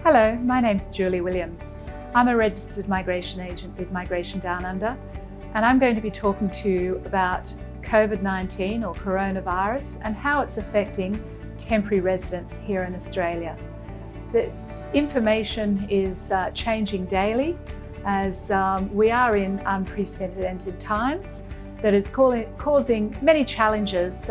Hello, my name's Julie Williams. I'm a registered migration agent with Migration Downunder, and I'm going to be talking to you about COVID-19 or coronavirus and how it's affecting temporary residents here in Australia. The information is changing daily as we are in unprecedented times that is causing many challenges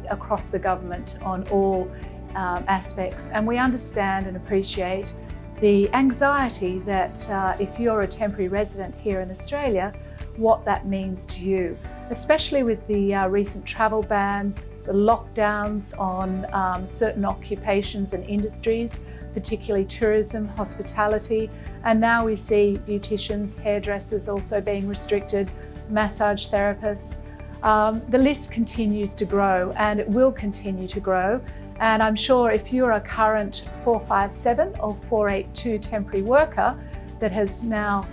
across the government on all aspects, and we understand and appreciate the anxiety that if you're a temporary resident here in Australia, what that means to you, especially with the recent travel bans, the lockdowns on certain occupations and industries, particularly tourism, hospitality, and now we see beauticians, hairdressers also being restricted, massage therapists. The list continues to grow and it will continue to grow. And I'm sure if you're a current 457 or 482 temporary worker that has now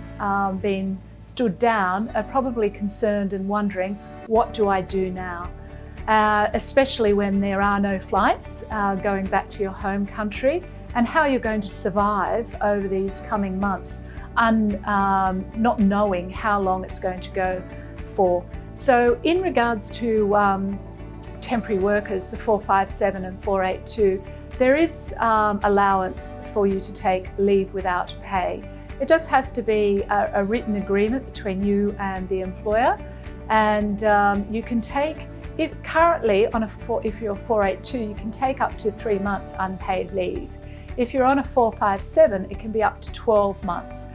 been stood down, are probably concerned and wondering, what do I do now? Especially when there are no flights going back to your home country, and how you're going to survive over these coming months, not knowing how long it's going to go for. So in regards to temporary workers, the 457 and 482, there is allowance for you to take leave without pay. It just has to be a written agreement between you and the employer, and you can take, if you're 482, you can take up to 3 months unpaid leave. If you're on a 457, it can be up to 12 months.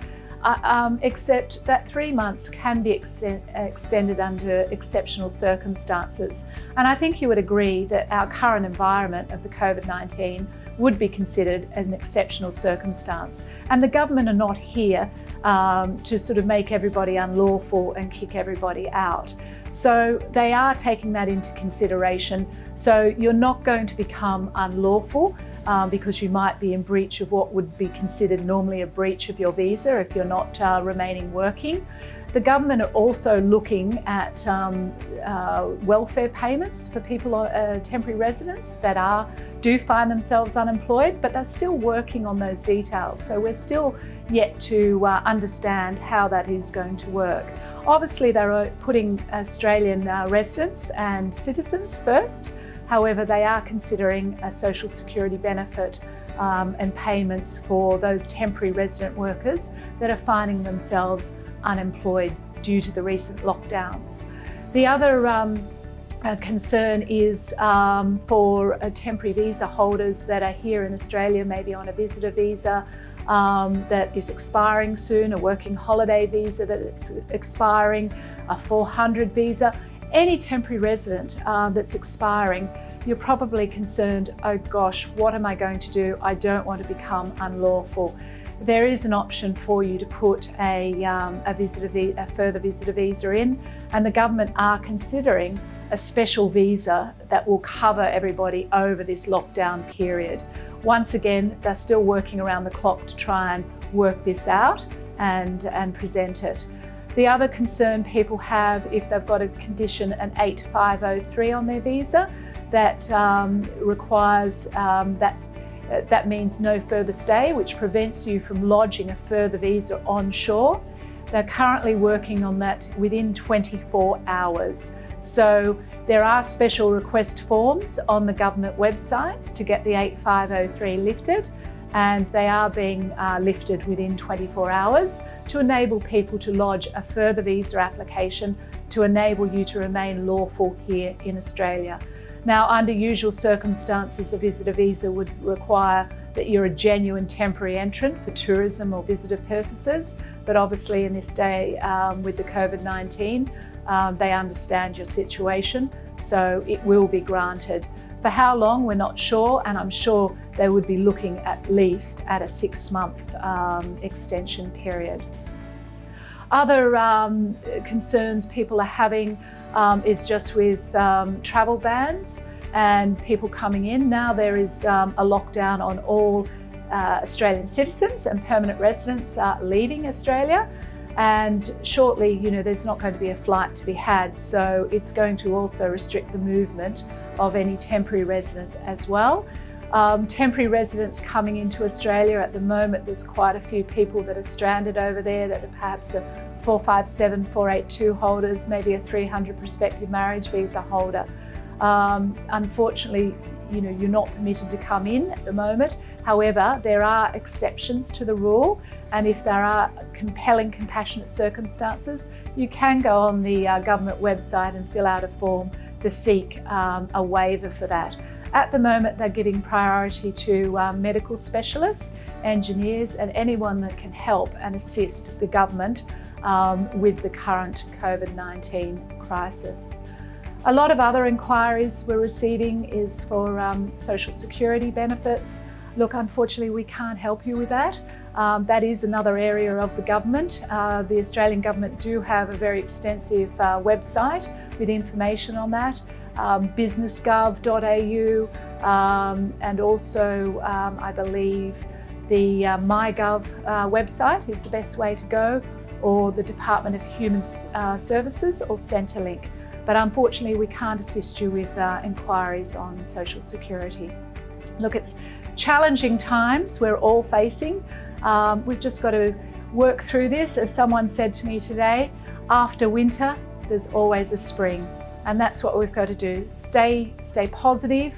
Except that 3 months can be extended under exceptional circumstances. And I think you would agree that our current environment of the COVID-19 would be considered an exceptional circumstance. And the government are not here to sort of make everybody unlawful and kick everybody out. So they are taking that into consideration. So you're not going to become unlawful because you might be in breach of what would be considered normally a breach of your visa if you're not remaining working. The government are also looking at welfare payments for people, temporary residents that do find themselves unemployed, but they're still working on those details. So we're still yet to understand how that is going to work. Obviously, they're putting Australian residents and citizens first. However, they are considering a social security benefit and payments for those temporary resident workers that are finding themselves unemployed due to the recent lockdowns. The other concern is for temporary visa holders that are here in Australia, maybe on a visitor visa that is expiring soon, a working holiday visa that is expiring, a 400 visa. Any temporary resident that's expiring, you're probably concerned, oh gosh, what am I going to do? I don't want to become unlawful. There is an option for you to put a further visitor visa in, and the government are considering a special visa that will cover everybody over this lockdown period. Once again, they're still working around the clock to try and work this out and present it. The other concern people have, if they've got a condition, an 8503 on their visa, that requires that means no further stay, which prevents you from lodging a further visa onshore. They're currently working on that within 24 hours. So there are special request forms on the government websites to get the 8503 lifted, and they are being lifted within 24 hours to enable people to lodge a further visa application to enable you to remain lawful here in Australia. Now, under usual circumstances, a visitor visa would require that you're a genuine temporary entrant for tourism or visitor purposes, but obviously in this day with the COVID-19, they understand your situation, so it will be granted. For how long, we're not sure, and I'm sure they would be looking at least at a 6-month extension period. Other concerns people are having is just with travel bans and people coming in. Now there is a lockdown on all Australian citizens and permanent residents leaving Australia, and shortly, there's not going to be a flight to be had, so it's going to also restrict the movement of any temporary resident as well. Temporary residents coming into Australia at the moment, there's quite a few people that are stranded over there that are perhaps 457, 482 holders, maybe a 300 prospective marriage visa holder. Unfortunately, you're not permitted to come in at the moment. However, there are exceptions to the rule, and if there are compelling, compassionate circumstances, you can go on the government website and fill out a form to seek a waiver for that. At the moment, they're giving priority to medical specialists, engineers, and anyone that can help and assist the government with the current COVID-19 crisis. A lot of other inquiries we're receiving is for social security benefits. Look, unfortunately, we can't help you with that. That is another area of the government. The Australian government do have a very extensive website with information on that, businessgov.au, and also I believe the MyGov website is the best way to go, or the Department of Human Services or Centrelink. But unfortunately, we can't assist you with inquiries on social security. Look, it's challenging times we're all facing. We've just got to work through this. As someone said to me today, after winter, there's always a spring. And that's what we've got to do. Stay positive,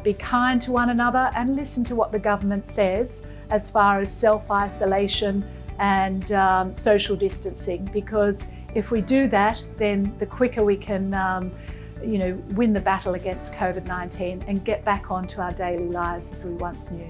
be kind to one another, and listen to what the government says as far as self-isolation and social distancing, because if we do that, then the quicker we can win the battle against COVID-19 and get back onto our daily lives as we once knew.